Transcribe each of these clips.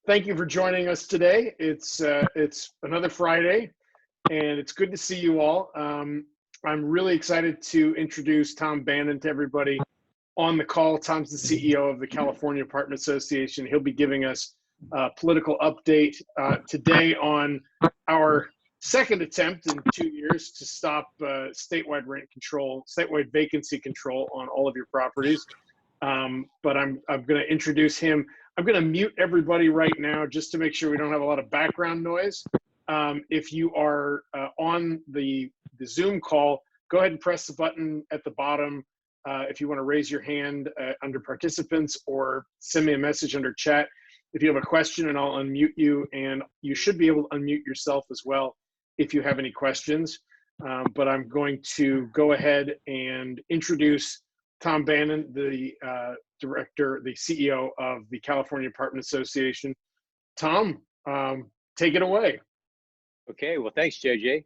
Thank you for joining us today. It's another Friday, and it's good to see you all. I'm really excited to introduce Tom Bannon to everybody on the call. Tom's the CEO of the California Apartment Association. He'll be giving us a political update today on our second attempt in 2 years to stop statewide rent control, statewide vacancy control on all of your properties. But I'm going to introduce him. I'm going to mute everybody right now just to make sure we don't have a lot of background noise. If you are on the Zoom call, go ahead and press the button at the bottom if you want to raise your hand under participants, or send me a message under chat if you have a question, and I'll unmute you. And you should be able to unmute yourself as well if you have any questions. But I'm going to go ahead and introduce Tom Bannon, the director, the CEO of the California Apartment Association. Tom, take it away. Okay, well, thanks, JJ.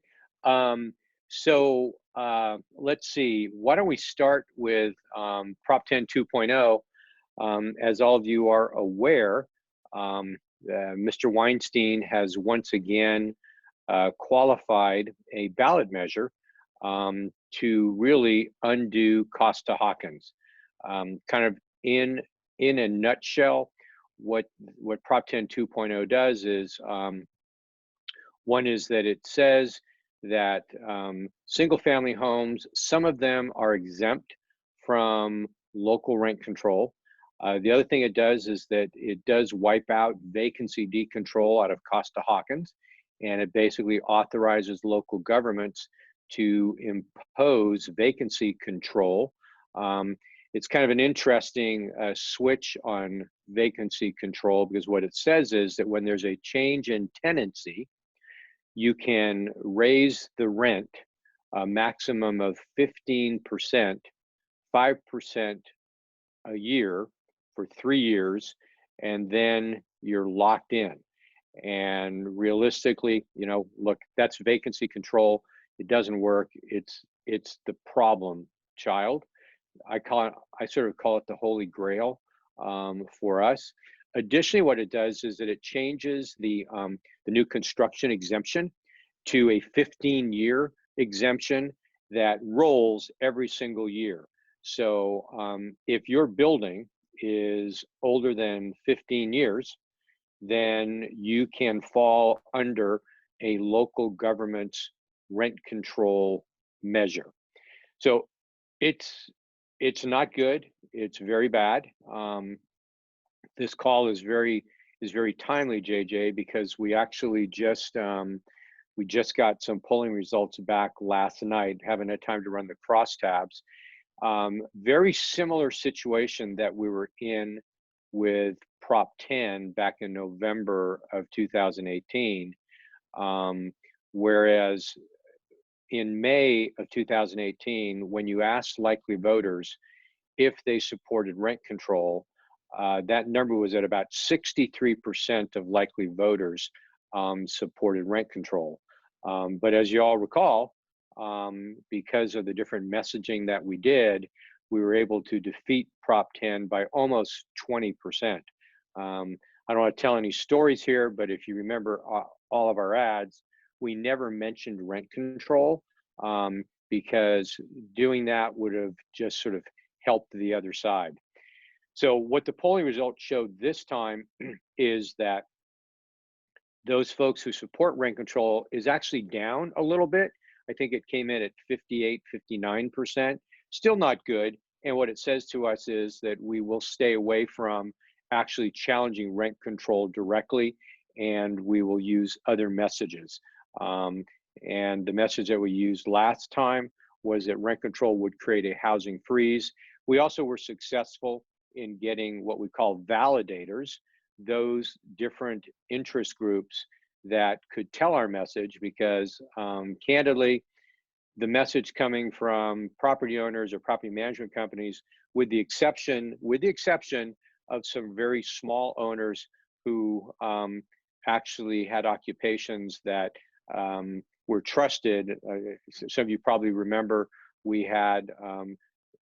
Let's see. Why don't we start with Prop 10 2.0? As all of you are aware, Mr. Weinstein has once again qualified a ballot measure to really undo Costa-Hawkins. Kind of in a nutshell, what Prop 10 2.0 does is, one is that it says that single family homes, some of them are exempt from local rent control. The other thing it does is that it does wipe out vacancy decontrol out of Costa-Hawkins, and it basically authorizes local governments to impose vacancy control. It's kind of an interesting switch on vacancy control, because what it says is that when there's a change in tenancy, you can raise the rent a maximum of 15%, 5% a year for 3 years, and then you're locked in. And realistically, look, that's vacancy control. It doesn't work. It's the problem child. I sort of call it the holy grail for us. Additionally, what it does is that it changes the new construction exemption to a 15-year exemption that rolls every single year. So if your building is older than 15 years, then you can fall under a local government's rent control measure. So it's not good. It's very bad. This call is very timely, JJ, because we actually just got some polling results back last night. Haven't had time to run the crosstabs. Very similar situation that we were in with Prop 10 back in November of 2018, whereas in May of 2018, when you asked likely voters if they supported rent control, that number was at about 63% of likely voters supported rent control. But as you all recall, because of the different messaging that we did, we were able to defeat Prop 10 by almost 20%. I don't want to tell any stories here, but if you remember all of our ads, we never mentioned rent control, because doing that would have just sort of helped the other side. So what the polling results showed this time is that those folks who support rent control is actually down a little bit. I think it came in at 58, 59%, still not good. And what it says to us is that we will stay away from actually challenging rent control directly, and we will use other messages. And the message that we used last time was that rent control would create a housing freeze. We also were successful in getting what we call validators, those different interest groups that could tell our message, because candidly, the message coming from property owners or property management companies, with the exception of some very small owners who actually had occupations that were trusted. Some of you probably remember we had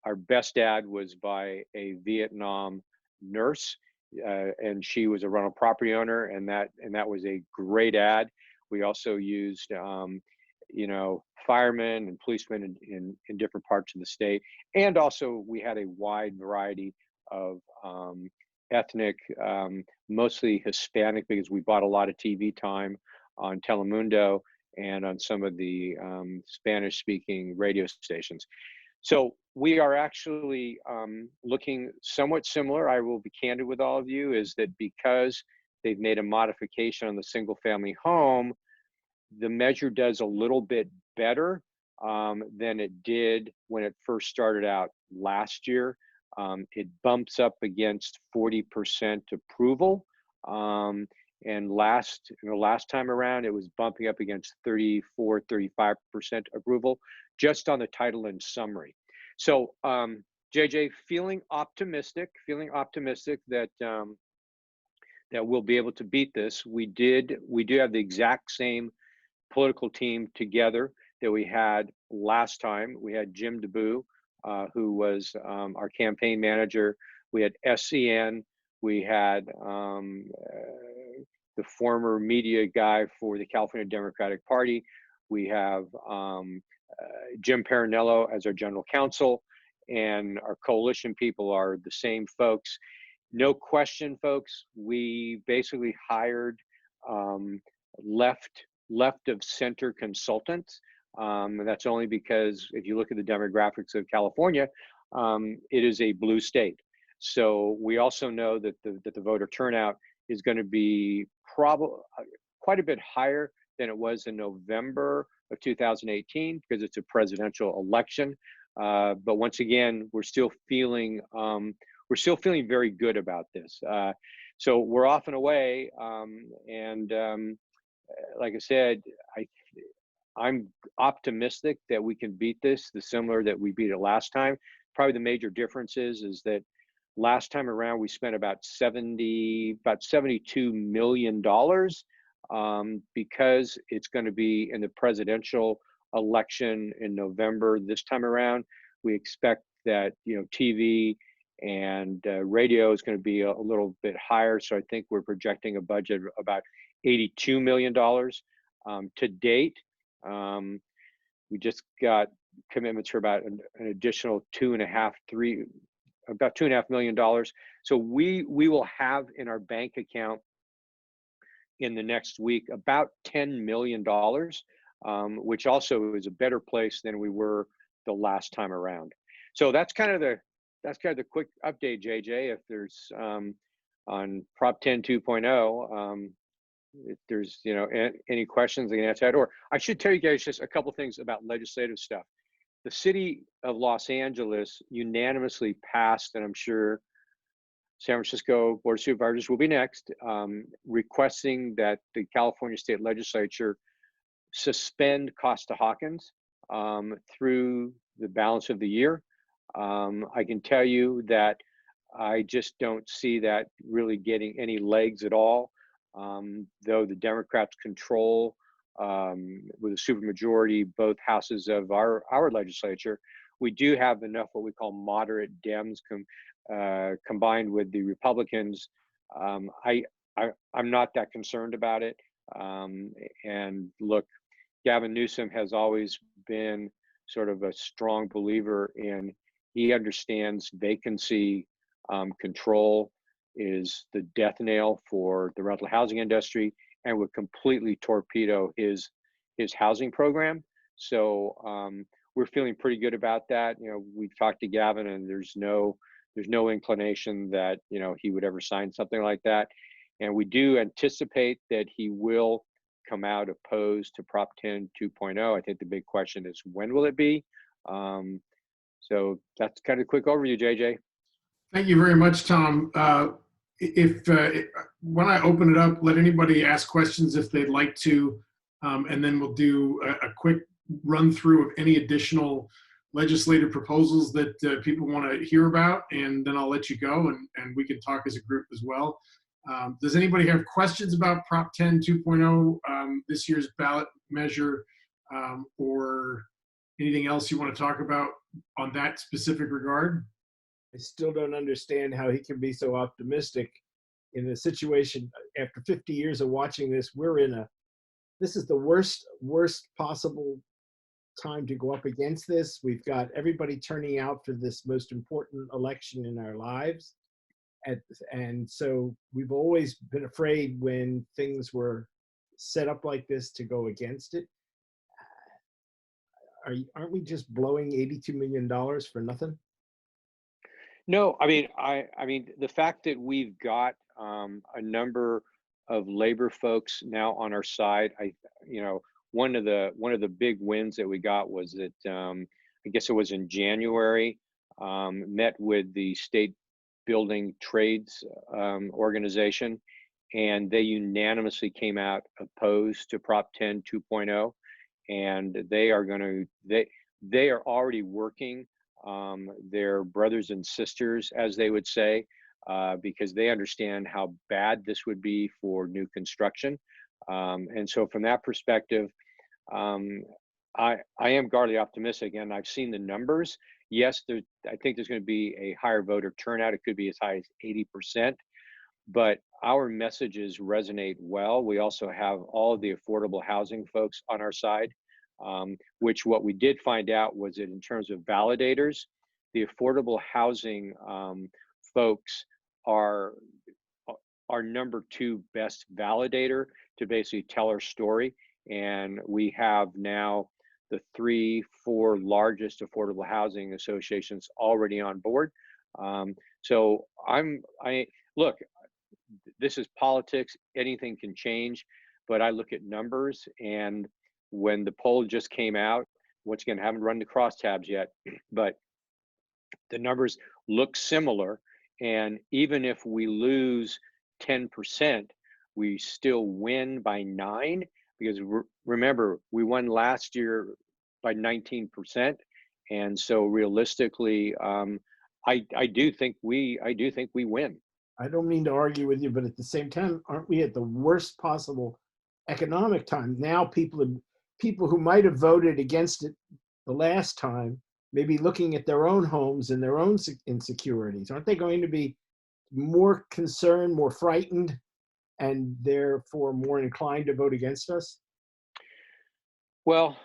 our best ad was by a Vietnam nurse. and she was a rental property owner, and that was a great ad. We also used, you know, firemen and policemen in different parts of the state, and also we had a wide variety of ethnic, mostly Hispanic, because we bought a lot of TV time on Telemundo and on some of the Spanish-speaking radio stations. So we are actually looking somewhat similar. I will be candid with all of you, is that because they've made a modification on the single-family home, the measure does a little bit better than it did when it first started out last year. It bumps up against 40% approval. And last time around, it was bumping up against 34, 35% approval, just on the title and summary. So, JJ, feeling optimistic that that we'll be able to beat this. We do have the exact same political team together that we had last time. We had Jim DeBoo, who was our campaign manager. We had SCN. We had the former media guy for the California Democratic Party. We have Jim Parinello as our general counsel, and our coalition people are the same folks. No question, folks, we basically hired left of center consultants. And that's only because if you look at the demographics of California, it is a blue state. So we also know that the voter turnout is going to be probably quite a bit higher than it was in November of 2018, because it's a presidential election. But once again, we're still feeling very good about this. So we're off and away, like I said, I'm optimistic that we can beat this, the similar that we beat it last time. Probably the major difference is that last time around we spent about $72 million, because it's going to be in the presidential election in November. This time around, we expect that, you know, TV and radio is going to be a little bit higher. So I think we're projecting a budget of about $82 million. To date, we just got commitments for about an additional about $2.5 million. So we will have in our bank account in the next week about $10 million, which also is a better place than we were the last time around. So that's kind of the quick update, JJ. If there's on Prop 10 2.0, if there's, you know, any questions I can answer that, or I should tell you guys just a couple things about legislative stuff. The city of Los Angeles unanimously passed, and I'm sure San Francisco Board of Supervisors will be next, requesting that the California State Legislature suspend Costa-Hawkins through the balance of the year. I can tell you that I just don't see that really getting any legs at all. Though the Democrats control with a supermajority both houses of our legislature, we do have enough what we call moderate Dems combined with the Republicans. I'm not that concerned about it. And look, Gavin Newsom has always been sort of a strong believer in, he understands vacancy control is the death nail for the rental housing industry, and would completely torpedo his housing program. So we're feeling pretty good about that. You know, we've talked to Gavin, and there's no inclination that, you know, he would ever sign something like that. And we do anticipate that he will come out opposed to Prop 10 2.0. I think the big question is, when will it be? So that's kind of a quick overview, JJ. Thank you very much, Tom. When I open it up, let anybody ask questions if they'd like to, and then we'll do a quick run through of any additional legislative proposals that people want to hear about, and then I'll let you go, and we can talk as a group as well. Does anybody have questions about Prop 10 2.0, this year's ballot measure, or anything else you want to talk about on that specific regard? I still don't understand how he can be so optimistic in a situation after 50 years of watching this. This is the worst possible time to go up against this. We've got everybody turning out for this most important election in our lives. And so we've always been afraid when things were set up like this to go against it. Aren't we just blowing $82 million for nothing? No, I mean the fact that we've got a number of labor folks now on our side. One of the big wins that we got was that I guess it was in January. Met with the state building trades organization, and they unanimously came out opposed to Prop 10 2.0, and they are already working their brothers and sisters, as they would say, because they understand how bad this would be for new construction. And so from that perspective, I am guardedly optimistic, and I've seen the numbers. Yes, I think there's going to be a higher voter turnout. It could be as high as 80%, but our messages resonate well. We also have all of the affordable housing folks on our side, which what we did find out was that in terms of validators, the affordable housing folks are our number 2 best validator to basically tell our story. And we have now the 3-4 largest affordable housing associations already on board. So look, this is politics, anything can change, but I look at numbers, and when the poll just came out, once again, haven't run the crosstabs yet, but the numbers look similar. And even if we lose 10%, we still win by 9, because remember, we won last year by 19%. And so realistically, I do think we win. I don't mean to argue with you, but at the same time, aren't we at the worst possible economic time? Now people who might have voted against it the last time may be looking at their own homes and their own insecurities. Aren't they going to be more concerned, more frightened, and therefore more inclined to vote against us? Well,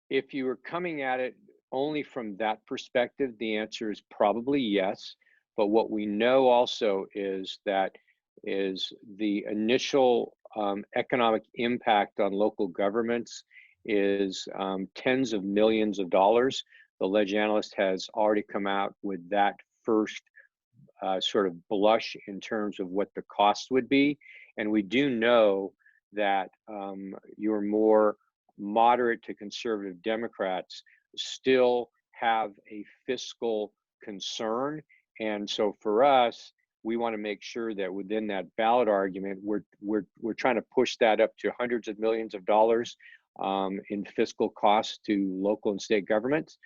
if you were coming at it only from that perspective, the answer is probably yes. But what we know also is that the initial economic impact on local governments is tens of millions of dollars. The Ledge Analyst has already come out with that first sort of blush in terms of what the cost would be. And we do know that your more moderate to conservative Democrats still have a fiscal concern. And so for us, we want to make sure that within that ballot argument, we're trying to push that up to hundreds of millions of dollars in fiscal costs to local and state governments.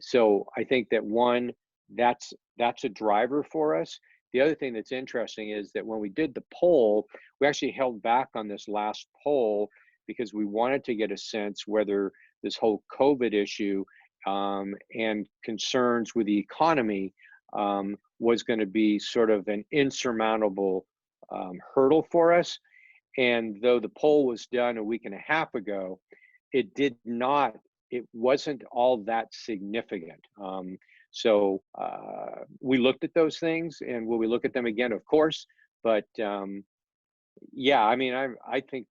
So I think that one, that's a driver for us. The other thing that's interesting is that when we did the poll, we actually held back on this last poll because we wanted to get a sense whether this whole COVID issue and concerns with the economy was going to be sort of an insurmountable hurdle for us. And though the poll was done a week and a half ago, it wasn't all that significant. So we looked at those things, and will we look at them again? Of course. But yeah, I mean, I think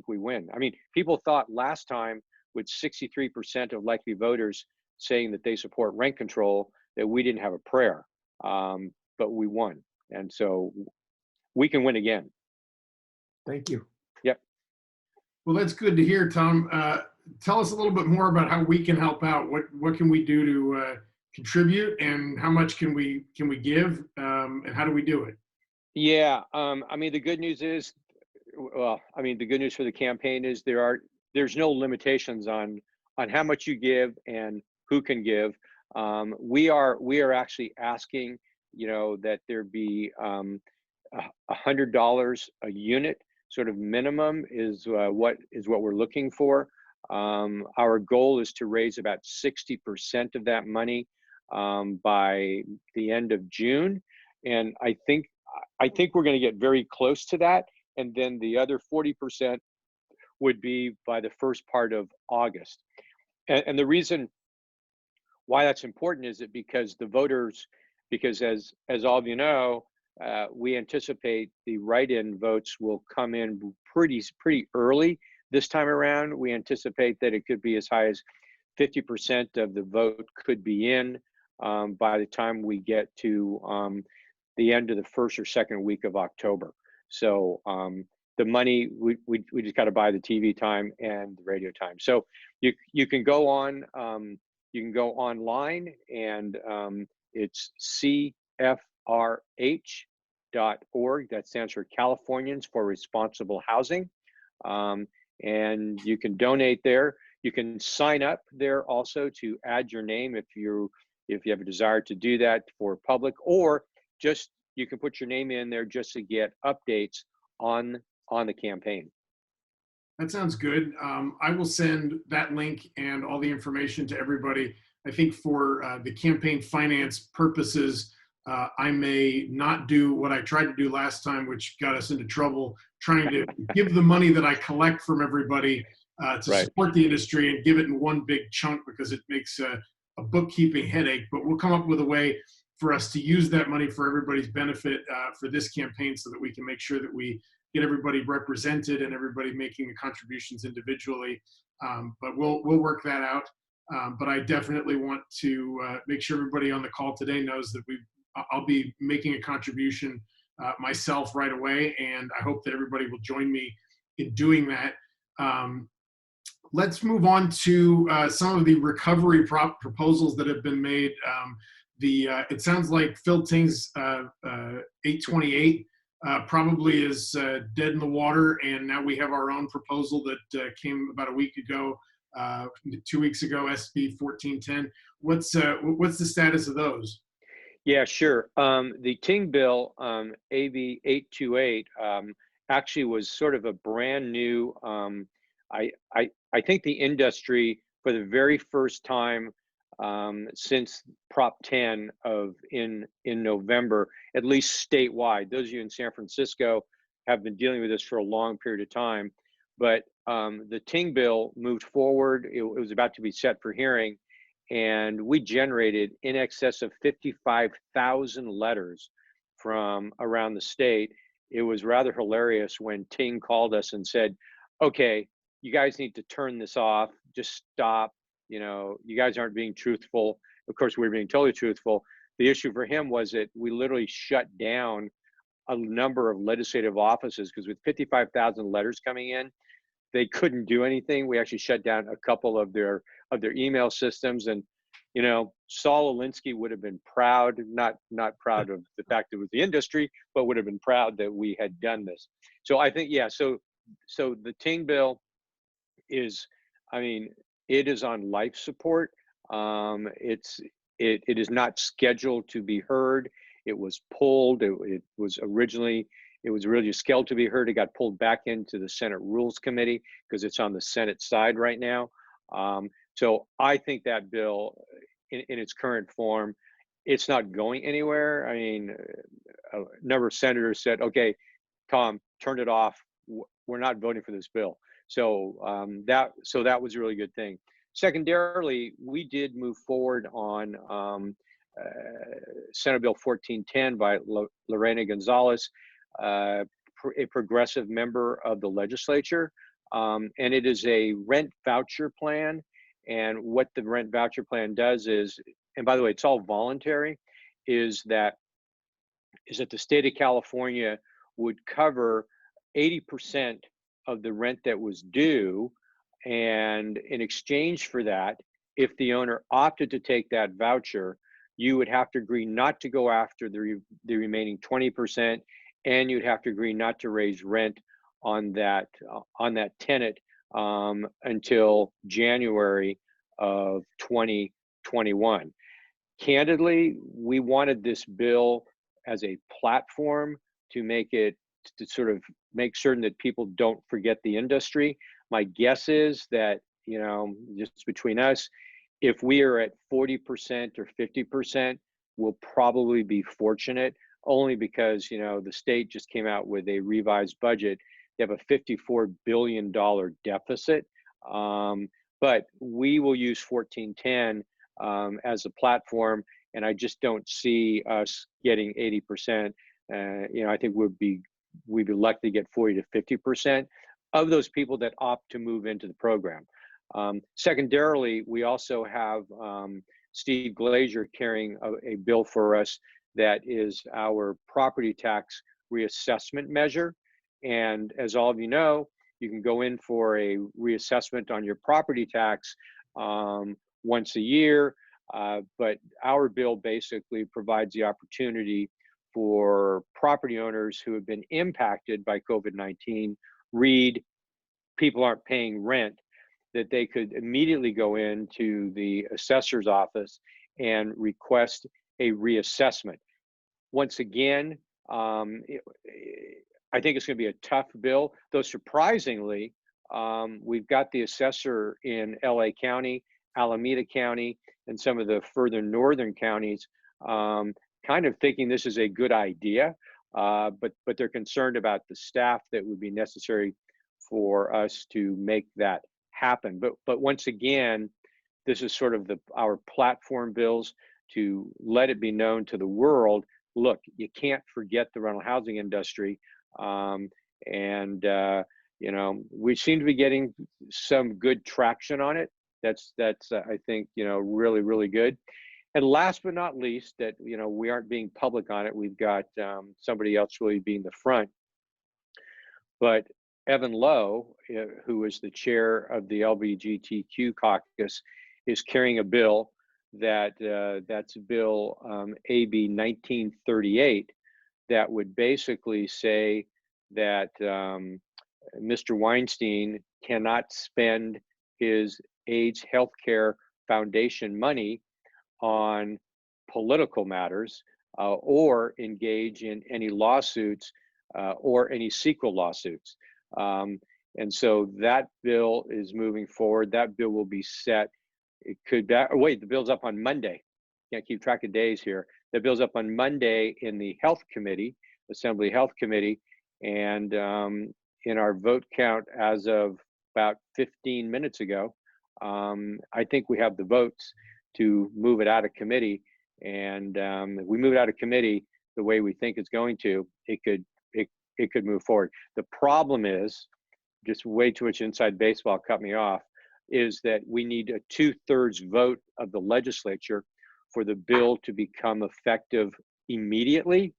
we win. I mean, people thought last time with 63% of likely voters saying that they support rent control that we didn't have a prayer, but we won, and so we can win again. Thank you. Yep. Well, that's good to hear, Tom. Tell us a little bit more about how we can help out. What can we do to contribute, and how much can we give, and how do we do it? Yeah, I mean, the good news is, the good news for the campaign is there's no limitations on how much you give and who can give. We are actually asking, that there be $100 a unit, sort of minimum is what we're looking for. Our goal is to raise about 60% of that money by the end of June, and I think I think we're going to get very close to that. And then the other 40% would be by the first part of August. And the reason why that's important is that because the voters, because as all of you know, we anticipate the write-in votes will come in pretty early this time around. We anticipate that it could be as high as 50% of the vote could be in by the time we get to the end of the first or second week of October. So the money, we just got to buy the TV time and the radio time. So you can go on, you can go online, and it's CFRH.org. That stands for Californians for Responsible Housing. And you can donate there. You can sign up there also to add your name if you have a desire to do that for public, or just you can put your name in there just to get updates on the campaign. That sounds good. I will send that link and all the information to everybody. I think for the campaign finance purposes, I may not do what I tried to do last time, which got us into trouble, trying to give the money that I collect from everybody to support the industry and give it in one big chunk, because it makes a bookkeeping headache. But we'll come up with a way for us to use that money for everybody's benefit for this campaign, so that we can make sure that we get everybody represented and everybody making the contributions individually. But we'll work that out. But I definitely want to make sure everybody on the call today knows that I'll be making a contribution myself right away, and I hope that everybody will join me in doing that. Let's move on to some of the recovery proposals that have been made. It sounds like Phil Ting's 828 probably is dead in the water, and now we have our own proposal that came about a week ago, 2 weeks ago, SB 1410. What's the status of those? Yeah, sure. The Ting bill, AB 828, actually was sort of a brand new. I think the industry, for the very first time since Prop 10 in November, at least statewide. Those of you in San Francisco have been dealing with this for a long period of time. But the Ting bill moved forward. It was about to be set for hearing, and we generated in excess of 55,000 letters from around the state. It was rather hilarious when Ting called us and said, okay, you guys need to turn this off, just stop. You know, you guys aren't being truthful. Of course, we were being totally truthful. The issue for him was that we literally shut down a number of legislative offices, because with 55,000 letters coming in, they couldn't do anything. We actually shut down a couple of their email systems. And, you know, Saul Alinsky would have been proud, not proud of the fact that it was the industry, but would have been proud that we had done this. So I think, yeah, so the Ting bill is, I mean, it is on life support. It is not scheduled to be heard. It was pulled. It was originally scheduled to be heard. It got pulled back into the Senate Rules Committee because it's on the Senate side right now. So I think that bill, in its current form, it's not going anywhere. I mean, a number of senators said, "Okay, Tom, turn it off. We're not voting for this bill." So that was a really good thing. Secondarily, we did move forward on Senate Bill 1410 by Lorena Gonzalez, a progressive member of the legislature, and it is a rent voucher plan. And what the rent voucher plan does is, and by the way, it's all voluntary, is that the state of California would cover 80% of the rent that was due, and in exchange for that, if the owner opted to take that voucher, you would have to agree not to go after the remaining 20%, and you'd have to agree not to raise rent on that tenant until January of 2021. Candidly, we wanted this bill as a platform to sort of make certain that people don't forget the industry. My guess is that, you know, just between us, if we are at 40% or 50%, we'll probably be fortunate. only because, you know, the state just came out with a revised budget. They have a $54 billion deficit. But we will use 1410 as a platform, and I just don't see us getting 80%. You know, I think we'd be lucky to get 40 to 50% of those people that opt to move into the program. Secondarily, we also have Steve Glazier carrying a bill for us that is our property tax reassessment measure. And as all of you know, you can go in for a reassessment on your property tax once a year, but our bill basically provides the opportunity for property owners who have been impacted by COVID-19, read people aren't paying rent, that they could immediately go into the assessor's office and request a reassessment. Once again, I think it's going to be a tough bill, though surprisingly, we've got the assessor in LA County, Alameda County, and some of the further northern counties kind of thinking this is a good idea, but they're concerned about the staff that would be necessary for us to make that happen. But once again, this is sort of our platform bills to let it be known to the world, look, you can't forget the rental housing industry. You know, we seem to be getting some good traction on it. That's I think, you know, really, really good. And last but not least, that, you know, we aren't being public on it. We've got somebody else really being the front. But Evan Lowe, who is the chair of the LGBTQ caucus, is carrying a bill that's Bill AB 1938, that would basically say that Mr. Weinstein cannot spend his AIDS Healthcare Foundation money on political matters or engage in any lawsuits or any sequel lawsuits. And so that bill is moving forward. That bill will be set. It could be, wait, the bill's up on Monday. Can't keep track of days here. The bill's up on Monday in the Health Committee, Assembly Health Committee, and in our vote count as of about 15 minutes ago, I think we have the votes to move it out of committee. And if we move it out of committee the way we think it's going to, it could move forward. The problem is, just way too much inside baseball, cut me off, is that we need a 2/3 vote of the legislature for the bill to become effective immediately.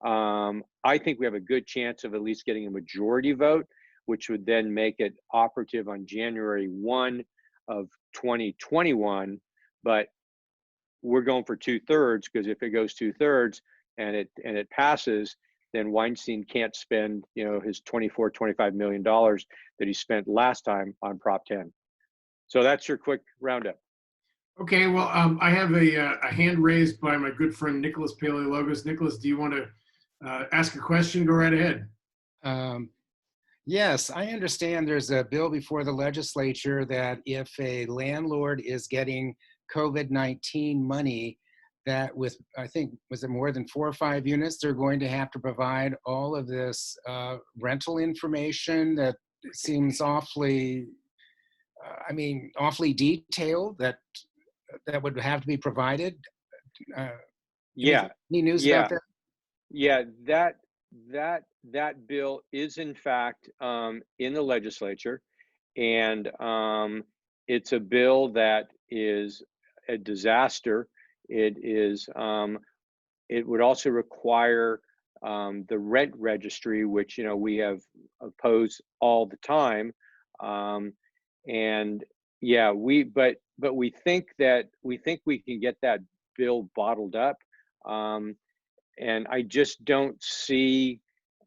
I think we have a good chance of at least getting a majority vote, which would then make it operative on January 1 of 2021. But we're going for 2/3, because if it goes 2/3 and it passes, then Weinstein can't spend, you know, his $24-25 million that he spent last time on Prop 10. So that's your quick roundup. Okay, well, I have a hand raised by my good friend Nicholas Paleologos. Nicholas, do you want to ask a question? Go right ahead. Yes, I understand there's a bill before the legislature that if a landlord is getting COVID-19 money, that with, I think, was it more than 4 or 5 units, they're going to have to provide all of this rental information that seems awfully, awfully detailed, that would have to be provided. Yeah. Any news about that? Yeah, that bill is in fact in the legislature, and it's a bill that is a disaster. It is. It would also require the rent registry, which, you know, we have opposed all the time. And yeah, but we think we can get that bill bottled up. And I just don't see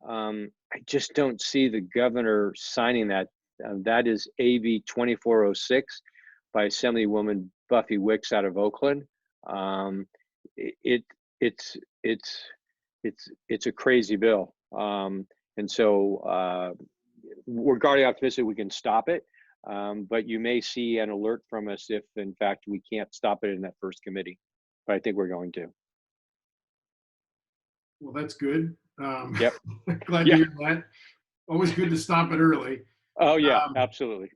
the governor signing that. That is AB 2406 by Assemblywoman Buffy Wicks out of Oakland. It's a crazy bill, and so we're guarding optimistic we can stop it. But you may see an alert from us if, in fact, we can't stop it in that first committee. But I think we're going to. Well, that's good. Yep. Glad to Yeah. hear that. Always good to stop it early. Oh yeah, Um, absolutely.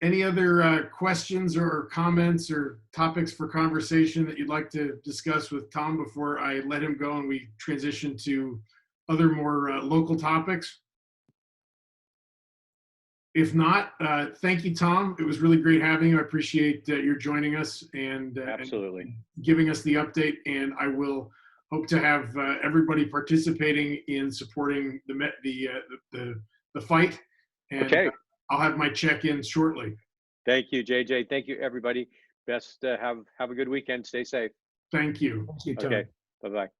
Any other questions or comments or topics for conversation that you'd like to discuss with Tom before I let him go and we transition to other more local topics? If not, thank you, Tom. It was really great having you. I appreciate your joining us and Absolutely. giving us the update. And I will hope to have everybody participating in supporting the fight. And Okay. I'll have my check-in shortly. Thank you, JJ. Thank you, everybody. Best have a good weekend. Stay safe. Thank you. Thank you, Tom. Okay. Bye-bye.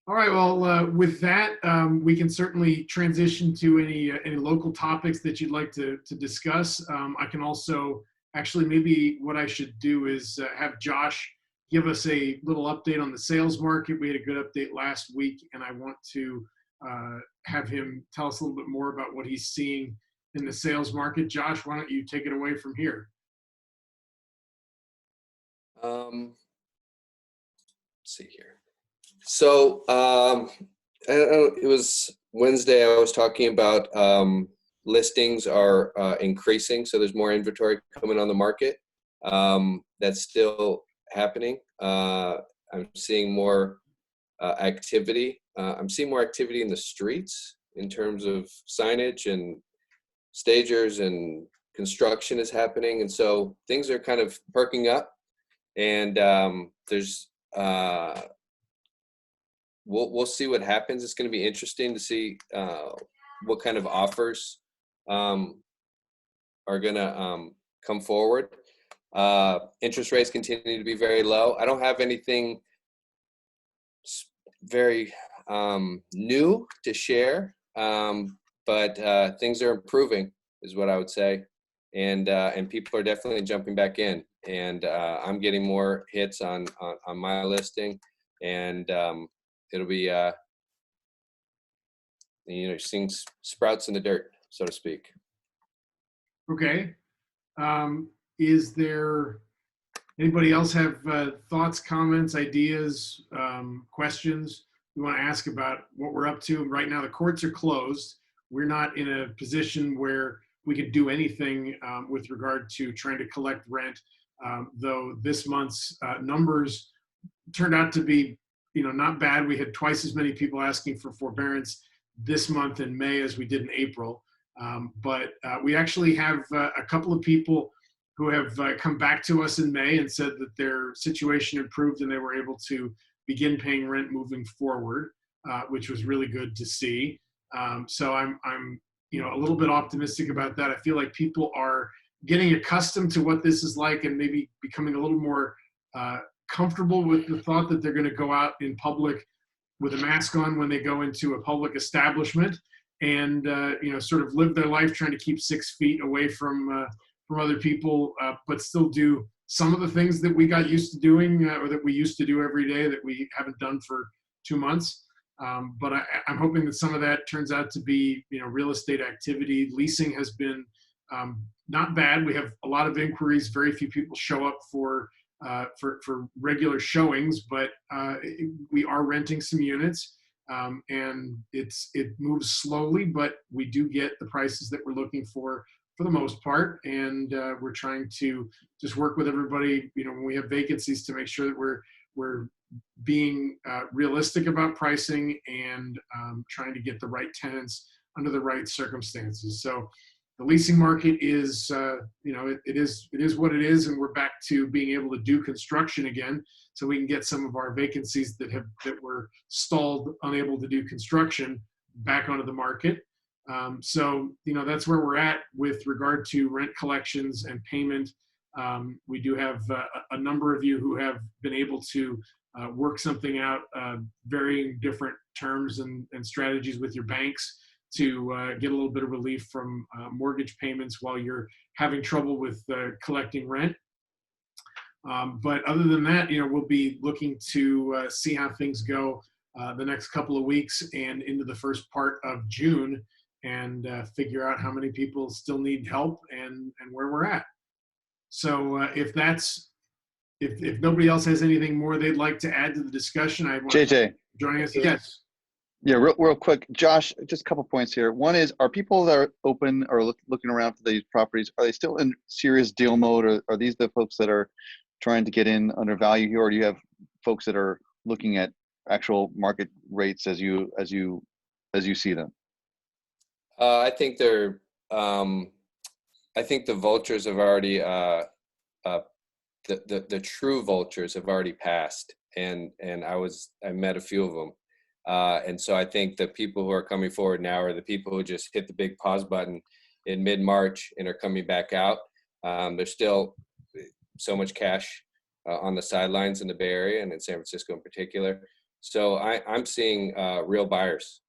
All right. Well, with that, we can certainly transition to any local topics that you'd like to discuss. I can also actually maybe what I should do is have Josh give us a little update on the sales market. We had a good update last week, and I want to have him tell us a little bit more about what he's seeing in the sales market. Josh, why don't you take it away from here? Let's see here. So it was Wednesday. I was talking about listings are increasing, so there's more inventory coming on the market. That's still happening. I'm seeing more activity. I'm seeing more activity in the streets in terms of signage and stagers, and construction is happening, and so things are kind of perking up. And there's we'll see what happens. It's going to be interesting to see what kind of offers are going to come forward. Interest rates continue to be very low. I don't have anything very new to share, but things are improving, is what I would say, and people are definitely jumping back in, and I'm getting more hits on my listing, and it'll be seeing sprouts in the dirt, so to speak. Okay. Is there anybody else have thoughts, comments, ideas, questions we want to ask about what we're up to? Right now, the courts are closed. We're not in a position where we could do anything with regard to trying to collect rent, though this month's numbers turned out to be, not bad. We had twice as many people asking for forbearance this month in May as we did in April. But we actually have a couple of people who have come back to us in May and said that their situation improved and they were able to begin paying rent moving forward, which was really good to see. So I'm a little bit optimistic about that. I feel like people are getting accustomed to what this is like and maybe becoming a little more comfortable with the thought that they're going to go out in public with a mask on when they go into a public establishment, and sort of live their life trying to keep 6 feet away from other people, but still do some of the things that we got used to doing or that we used to do every day that we haven't done for 2 months. But I'm hoping that some of that turns out to be real estate activity. Leasing has been not bad. We have a lot of inquiries. Very few people show up for regular showings, but we are renting some units. And it moves slowly, but we do get the prices that we're looking for the most part. And we're trying to just work with everybody, when we have vacancies, to make sure that we're being realistic about pricing and trying to get the right tenants under the right circumstances. So the leasing market is, it is what it is, and we're back to being able to do construction again, so we can get some of our vacancies that were stalled, unable to do construction, back onto the market. So that's where we're at with regard to rent collections and payment. We do have a number of you who have been able to work something out, varying different terms and strategies with your banks to get a little bit of relief from mortgage payments while you're having trouble with collecting rent. But other than that, we'll be looking to see how things go the next couple of weeks and into the first part of June, and figure out how many people still need help and where we're at. So if that's if nobody else has anything more they'd like to add to the discussion, I want JJ. joining us. Yes. Yeah, real quick, Josh. Just a couple points here. One is, are people that are open or looking around for these properties, are they still in serious deal mode, or are these the folks that are trying to get in under value here, or do you have folks that are looking at actual market rates as you see them? I think they're. I think the vultures have already. The true vultures have already passed, and I met a few of them, and so I think the people who are coming forward now are the people who just hit the big pause button in mid-March and are coming back out. There's still so much cash on the sidelines in the Bay Area and in San Francisco in particular. So I'm seeing real buyers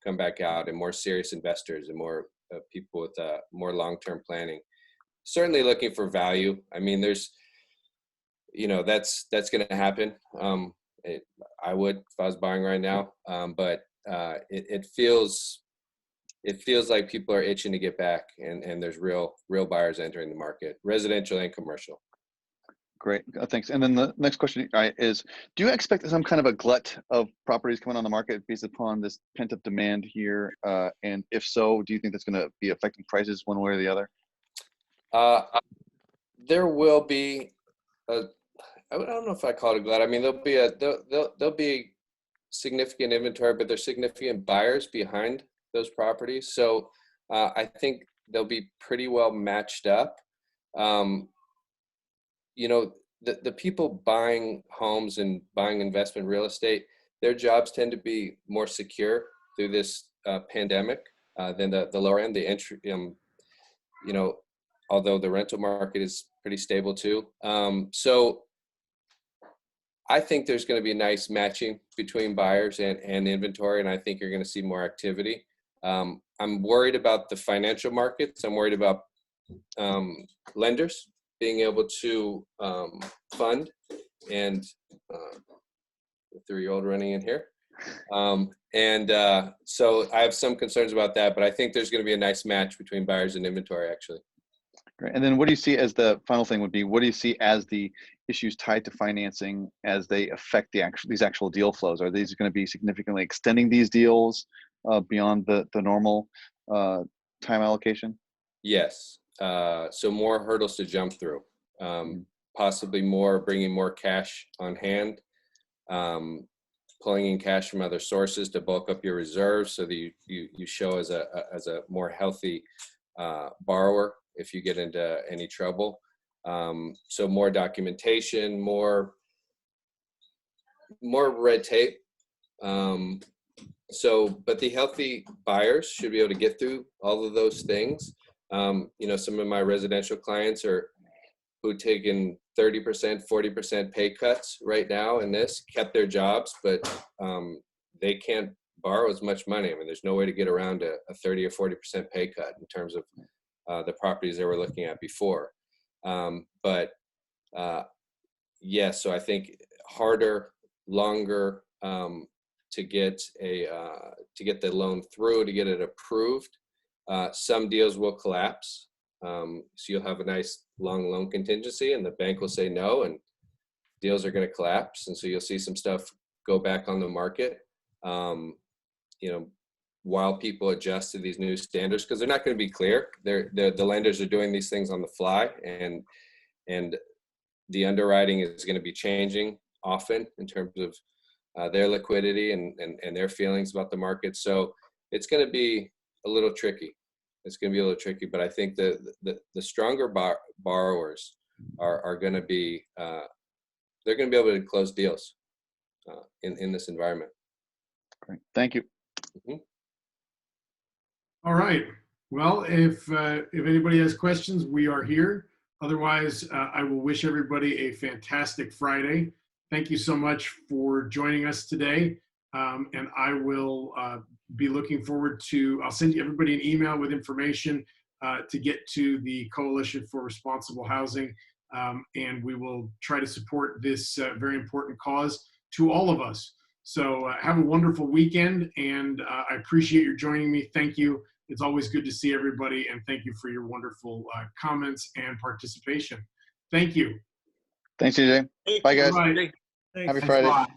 come back out, and more serious investors, and more people with more long-term planning. Certainly looking for value. I mean, there's, that's going to happen. I would if I was buying right now, but it feels like people are itching to get back, and there's real buyers entering the market, residential and commercial. Great, thanks. And then the next question is, do you expect some kind of a glut of properties coming on the market based upon this pent-up demand here? And if so, do you think that's going to be affecting prices one way or the other? There will be I don't know if I call it a glut. I mean, there'll be significant inventory, but there's significant buyers behind those properties. So I think they'll be pretty well matched up. The people buying homes and buying investment real estate, their jobs tend to be more secure through this pandemic than the lower end, the entry, although the rental market is pretty stable too. So I think there's going to be a nice matching between buyers and inventory, and I think you're going to see more activity. I'm worried about the financial markets. I'm worried about lenders being able to fund, and the 3-year-old running in here. So I have some concerns about that, but I think there's going to be a nice match between buyers and inventory, actually. Great. And then what do you see as the final thing would be, what do you see as the issues tied to financing as they affect these actual deal flows? Are these going to be significantly extending these deals beyond the normal time allocation? Yes. So more hurdles to jump through, possibly bringing more cash on hand, pulling in cash from other sources to bulk up your reserves so that you show as a more healthy borrower if you get into any trouble. So more documentation, more red tape. But the healthy buyers should be able to get through all of those things. Some of my residential clients who taken 30%, 40% pay cuts right now in this, kept their jobs, but they can't borrow as much money. I mean, there's no way to get around a 30 or 40% pay cut in terms of the properties they were looking at before. Yes, so I think harder, longer to get the loan through, to get it approved. Some deals will collapse. So you'll have a nice long loan contingency, and the bank will say no, and deals are going to collapse. And so you'll see some stuff go back on the market, while people adjust to these new standards, because they're not going to be clear. The lenders are doing these things on the fly, and the underwriting is going to be changing often in terms of their liquidity and their feelings about the market. So it's going to be a little tricky. But I think the stronger borrowers are going to be they're going to be able to close deals in this environment. Great, thank you. Mm-hmm. All right. Well, if anybody has questions, we are here. Otherwise, I will wish everybody a fantastic Friday. Thank you so much for joining us today. And I will be looking forward to, I'll send everybody an email with information to get to the Coalition for Responsible Housing. And we will try to support this very important cause to all of us. So have a wonderful weekend, and I appreciate your joining me. Thank you. It's always good to see everybody, and thank you for your wonderful comments and participation. Thank you. Thanks, CJ. Bye, guys. Right. Happy Thanks a Friday. lot.